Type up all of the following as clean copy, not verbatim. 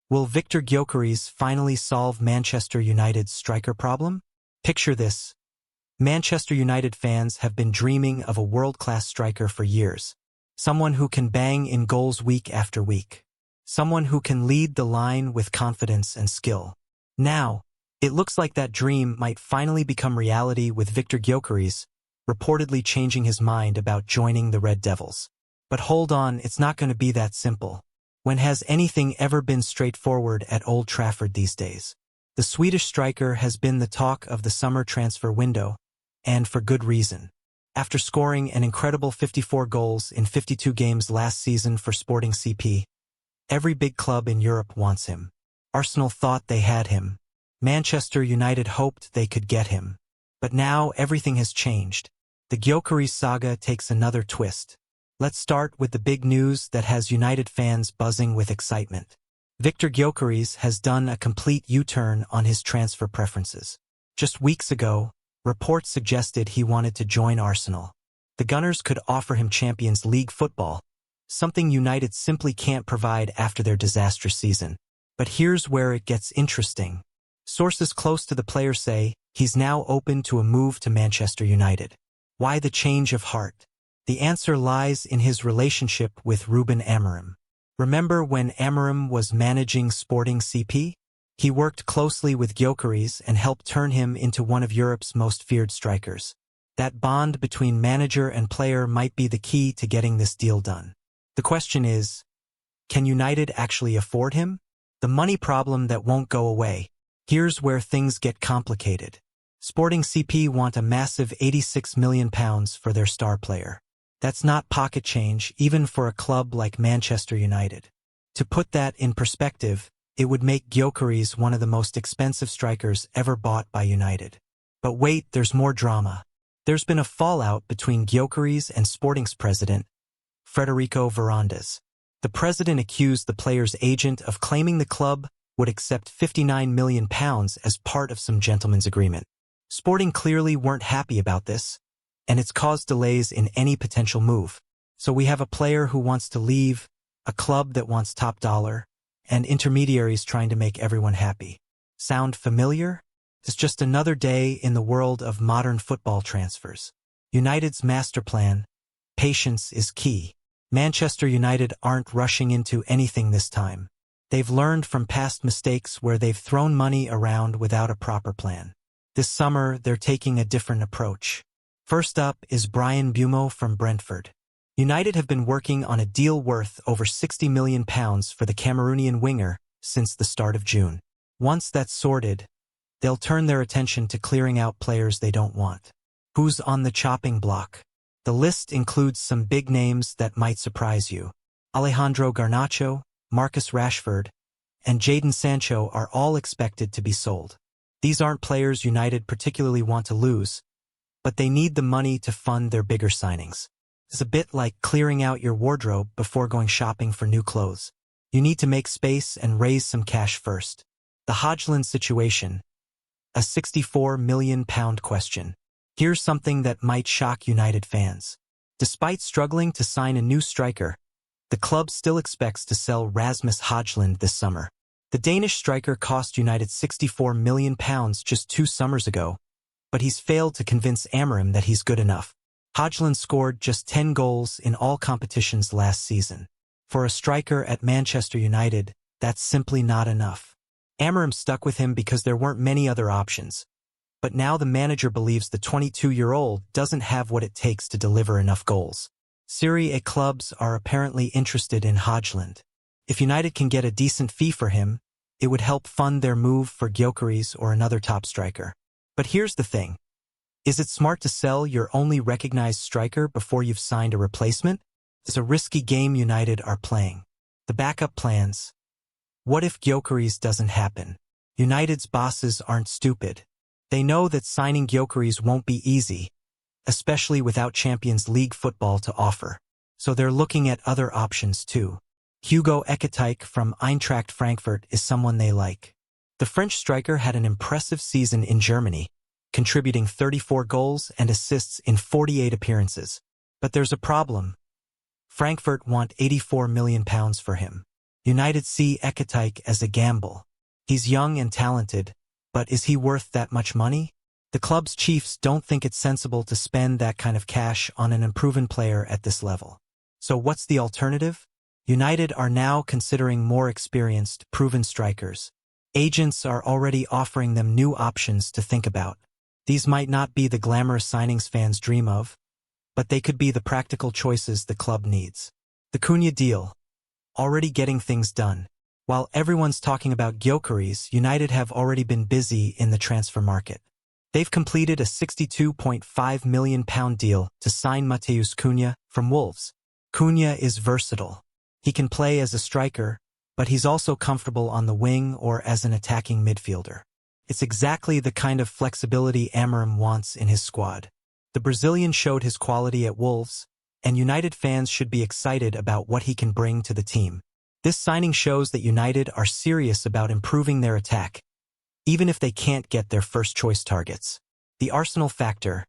Will Victor Gyokeres finally solve Manchester United's striker problem? Picture this. Manchester United fans have been dreaming of a world-class striker for years. Someone who can bang in goals week after week. Someone who can lead the line with confidence and skill. Now, it looks like that dream might finally become reality with Victor Gyokeres reportedly changing his mind about joining the Red Devils. But hold on, it's not going to be that simple. When has anything ever been straightforward at Old Trafford these days? The Swedish striker has been the talk of the summer transfer window, and for good reason. After scoring an incredible 54 goals in 52 games last season for Sporting CP, every big club in Europe wants him. Arsenal thought they had him. Manchester United hoped they could get him. But now everything has changed. The Gyokeres saga takes another twist. Let's start with the big news that has United fans buzzing with excitement. Victor Gyokeres has done a complete U-turn on his transfer preferences. Just weeks ago, reports suggested he wanted to join Arsenal. The Gunners could offer him Champions League football, something United simply can't provide after their disastrous season. But here's where it gets interesting. Sources close to the player say he's now open to a move to Manchester United. Why the change of heart? The answer lies in his relationship with Ruben Amorim. Remember when Amorim was managing Sporting CP? He worked closely with Gyokeres and helped turn him into one of Europe's most feared strikers. That bond between manager and player might be the key to getting this deal done. The question is, can United actually afford him? The money problem that won't go away. Here's where things get complicated. Sporting CP want a massive £86 million for their star player. That's not pocket change, even for a club like Manchester United. To put that in perspective, it would make Gyokeres one of the most expensive strikers ever bought by United. But wait, there's more drama. There's been a fallout between Gyokeres and Sporting's president, Federico Varandas. The president accused the player's agent of claiming the club would accept £59 million as part of some gentleman's agreement. Sporting clearly weren't happy about this, and it's caused delays in any potential move. So we have a player who wants to leave, a club that wants top dollar, and intermediaries trying to make everyone happy. Sound familiar? It's just another day in the world of modern football transfers. United's master plan: patience is key. Manchester United aren't rushing into anything this time. They've learned from past mistakes where they've thrown money around without a proper plan. This summer, they're taking a different approach. First up is Mbeumo from Brentford. United have been working on a deal worth over £60 million for the Cameroonian winger since the start of June. Once that's sorted, they'll turn their attention to clearing out players they don't want. Who's on the chopping block? The list includes some big names that might surprise you. Alejandro Garnacho, Marcus Rashford, and Jadon Sancho are all expected to be sold. These aren't players United particularly want to lose, but they need the money to fund their bigger signings. It's a bit like clearing out your wardrobe before going shopping for new clothes. You need to make space and raise some cash first. The Hojlund situation. A £64 million question. Here's something that might shock United fans. Despite struggling to sign a new striker, the club still expects to sell Rasmus Hojlund this summer. The Danish striker cost United £64 million just 2 summers ago, but he's failed to convince Amorim that he's good enough. Hojlund scored just 10 goals in all competitions last season. For a striker at Manchester United, that's simply not enough. Amorim stuck with him because there weren't many other options. But now the manager believes the 22-year-old doesn't have what it takes to deliver enough goals. Serie A clubs are apparently interested in Hojlund. If United can get a decent fee for him, it would help fund their move for Gyokeres or another top striker. But here's the thing. Is it smart to sell your only recognized striker before you've signed a replacement? It's a risky game United are playing. The backup plans. What if Gyokeres doesn't happen? United's bosses aren't stupid. They know that signing Gyokeres won't be easy, especially without Champions League football to offer. So they're looking at other options too. Hugo Ekitike from Eintracht Frankfurt is someone they like. The French striker had an impressive season in Germany, contributing 34 goals and assists in 48 appearances. But there's a problem. Frankfurt want £84 million for him. United see Hijack as a gamble. He's young and talented, but is he worth that much money? The club's chiefs don't think it's sensible to spend that kind of cash on an unproven player at this level. So what's the alternative? United are now considering more experienced, proven strikers. Agents are already offering them new options to think about. These might not be the glamorous signings fans dream of, but they could be the practical choices the club needs. The Cunha deal. Already getting things done. While everyone's talking about Gyokeres, United have already been busy in the transfer market. They've completed a £62.5 million deal to sign Matheus Cunha from Wolves. Cunha is versatile. He can play as a striker, but he's also comfortable on the wing or as an attacking midfielder. It's exactly the kind of flexibility Amorim wants in his squad. The Brazilian showed his quality at Wolves, and United fans should be excited about what he can bring to the team. This signing shows that United are serious about improving their attack, even if they can't get their first-choice targets. The Arsenal factor.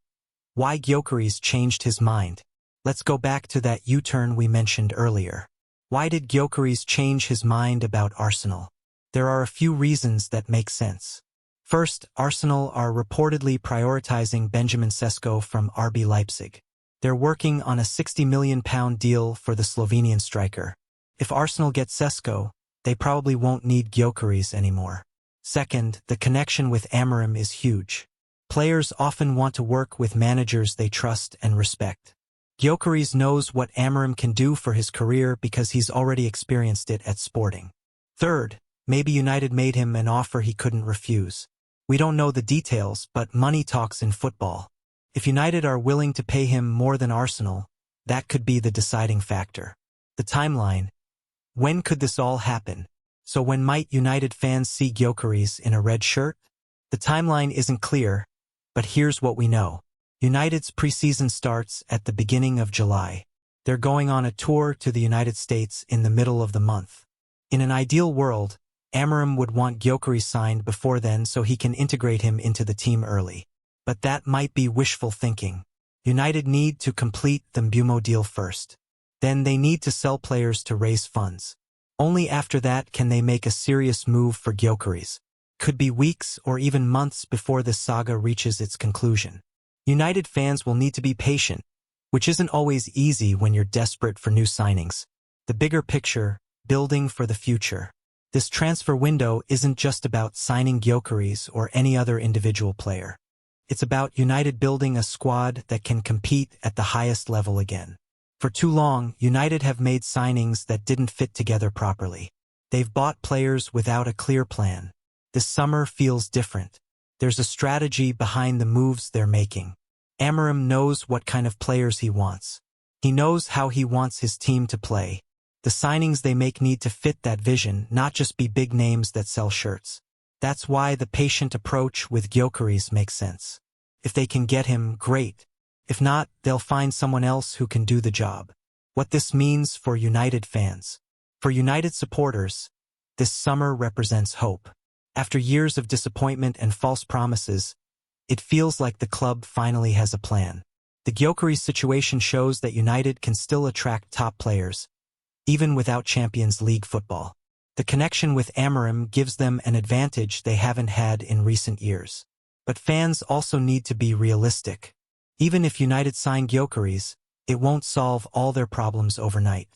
Why Gyokeres changed his mind. Let's go back to that U-turn we mentioned earlier. Why did Gyokeres change his mind about Arsenal? There are a few reasons that make sense. First, Arsenal are reportedly prioritizing Benjamin Sesko from RB Leipzig. They're working on a £60 million deal for the Slovenian striker. If Arsenal get Sesko, they probably won't need Gyokeres anymore. Second, the connection with Amorim is huge. Players often want to work with managers they trust and respect. Gyokeres knows what Amorim can do for his career because he's already experienced it at Sporting. Third, maybe United made him an offer he couldn't refuse. We don't know the details, but money talks in football. If United are willing to pay him more than Arsenal, that could be the deciding factor. The timeline. When could this all happen? So when might United fans see Gyokeres in a red shirt? The timeline isn't clear, but here's what we know. United's preseason starts at the beginning of July. They're going on a tour to the United States in the middle of the month. In an ideal world, Amorim would want Gyokeres signed before then so he can integrate him into the team early. But that might be wishful thinking. United need to complete the Mbeumo deal first. Then they need to sell players to raise funds. Only after that can they make a serious move for Gyokeres. Could be weeks or even months before this saga reaches its conclusion. United fans will need to be patient, which isn't always easy when you're desperate for new signings. The bigger picture, building for the future. This transfer window isn't just about signing Gyokeres or any other individual player. It's about United building a squad that can compete at the highest level again. For too long, United have made signings that didn't fit together properly. They've bought players without a clear plan. This summer feels different. There's a strategy behind the moves they're making. Amorim knows what kind of players he wants. He knows how he wants his team to play. The signings they make need to fit that vision, not just be big names that sell shirts. That's why the patient approach with Gyokeres makes sense. If they can get him, great. If not, they'll find someone else who can do the job. What this means for United fans. For United supporters, this summer represents hope. After years of disappointment and false promises, it feels like the club finally has a plan. The Gyokeres situation shows that United can still attract top players, even without Champions League football. The connection with Amorim gives them an advantage they haven't had in recent years. But fans also need to be realistic. Even if United sign Gyokeres, it won't solve all their problems overnight.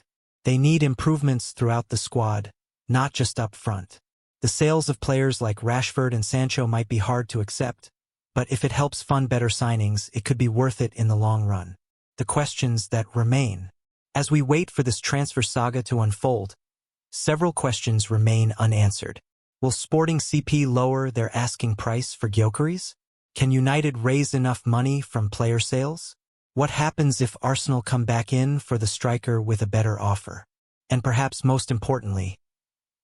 They need improvements throughout the squad, not just up front. The sales of players like Rashford and Sancho might be hard to accept, but if it helps fund better signings, it could be worth it in the long run. The questions that remain. As we wait for this transfer saga to unfold, several questions remain unanswered. Will Sporting CP lower their asking price for Gyokeres? Can United raise enough money from player sales? What happens if Arsenal come back in for the striker with a better offer? And perhaps most importantly,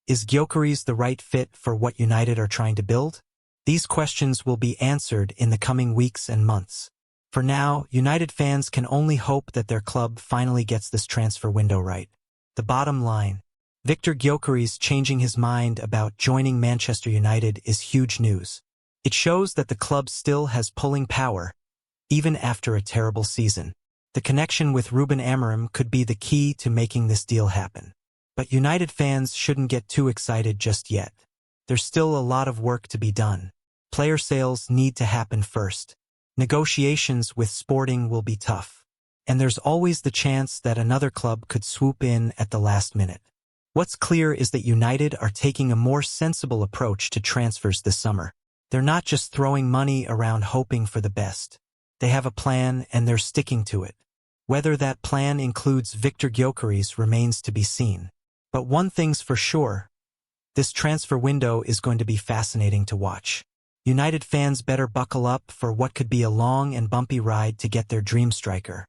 is Gyokeres the right fit for what United are trying to build? These questions will be answered in the coming weeks and months. For now, United fans can only hope that their club finally gets this transfer window right. The bottom line. Victor Gyokeres changing his mind about joining Manchester United is huge news. It shows that the club still has pulling power, even after a terrible season. The connection with Ruben Amorim could be the key to making this deal happen. But United fans shouldn't get too excited just yet. There's still a lot of work to be done. Player sales need to happen first. Negotiations with Sporting will be tough. And there's always the chance that another club could swoop in at the last minute. What's clear is that United are taking a more sensible approach to transfers this summer. They're not just throwing money around hoping for the best. They have a plan and they're sticking to it. Whether that plan includes Victor Gyokeres remains to be seen. But one thing's for sure, this transfer window is going to be fascinating to watch. United fans better buckle up for what could be a long and bumpy ride to get their dream striker.